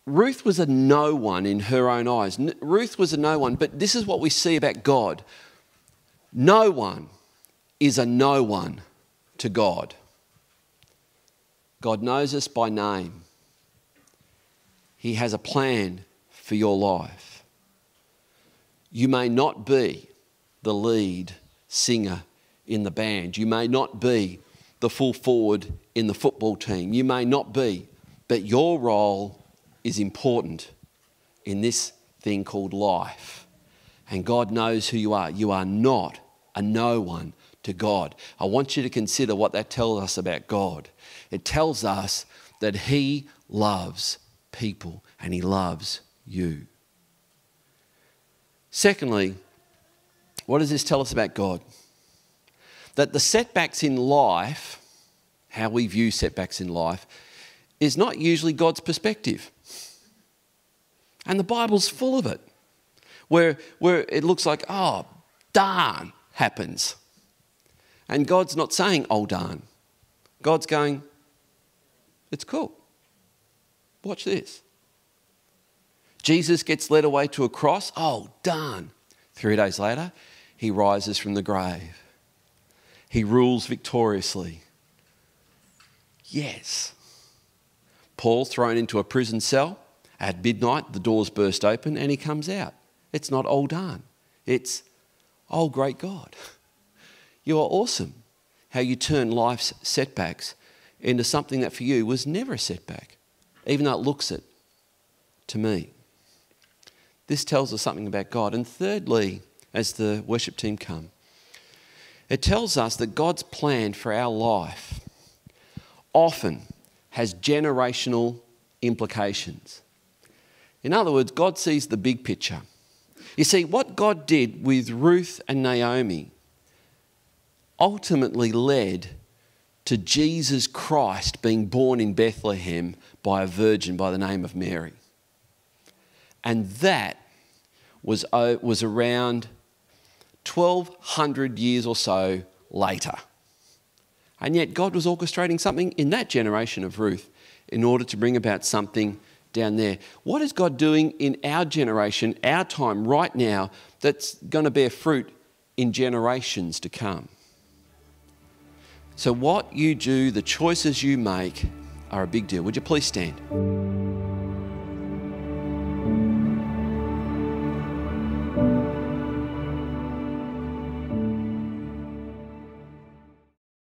Ruth was a no one in her own eyes. Ruth was a no one, but this is what we see about God. No one is a no one to God. God knows us by name. He has a plan for your life. You may not be the lead singer in the band. You may not be the full forward in the football team. You may not be, but your role is important in this thing called life. And God knows who you are. You are not a no one to God. I want you to consider what that tells us about God. It tells us that He loves people and He loves you. Secondly, what does this tell us about God? That the setbacks in life, how we view setbacks in life, is not usually God's perspective. And the Bible's full of it, where it looks like, oh, darn, happens. And God's not saying, oh, darn. God's going, it's cool. Watch this. Jesus gets led away to a cross. Oh, darn. 3 days later, He rises from the grave. He rules victoriously. Yes. Paul thrown into a prison cell. At midnight, the doors burst open and he comes out. It's not, oh, darn. It's, oh, great God. You are awesome. How you turn life's setbacks into something that for you was never a setback, even though it looks it to me. This tells us something about God. And thirdly, as the worship team come, it tells us that God's plan for our life often has generational implications. In other words, God sees the big picture. You see, what God did with Ruth and Naomi ultimately led to Jesus Christ being born in Bethlehem by a virgin by the name of Mary. And that was around 1,200 years or so later. And yet God was orchestrating something in that generation of Ruth in order to bring about something down there. What is God doing in our generation, our time right now, that's going to bear fruit in generations to come? So what you do, the choices you make are a big deal. Would you please stand?